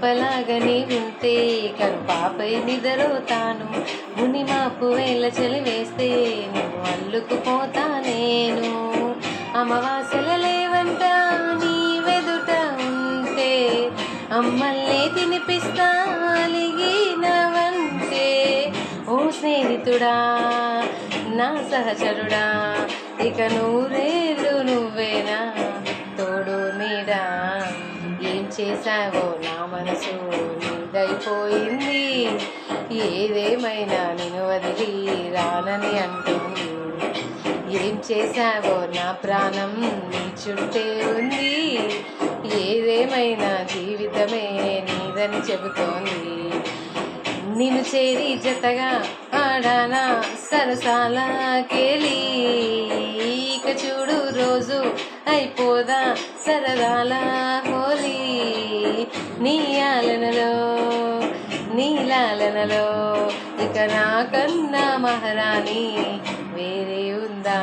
పాపలాగా నీ ఉంటే కను పాపై నిద్రవుతాను. మునిమాపు వేళ చలివేస్తే నువ్వు అల్లుకుపోతా నేను. అమావాస్యల లేవంట నీ వెదుట ఉంటే అమ్మల్నే తినిపిస్తా అలిగినవంటే. ఓ స్నేహితుడా నా సహచరుడా, ఇక నూరేళ్ళు నువ్వేనా తోడు నీడా. ఏం చేశావో నా మనసు నీదైపోయింది, ఏదేమైనా నేను వదిలి రానని అంటుంది. ఏం చేశావో నా ప్రాణం నీ చుట్టే ఉంది, ఏదేమైనా జీవితమే నీదని చెబుతోంది. నిన్ను చేరి జతగా ఆడానా సరసాల కేలి, ఇక చూడు రోజు అయిపోదా సరదాల హోలీ. నీ ఆలనలో నీ లాలనలో ఇక నాకన్నా మహారాణి వేరే ఉందా.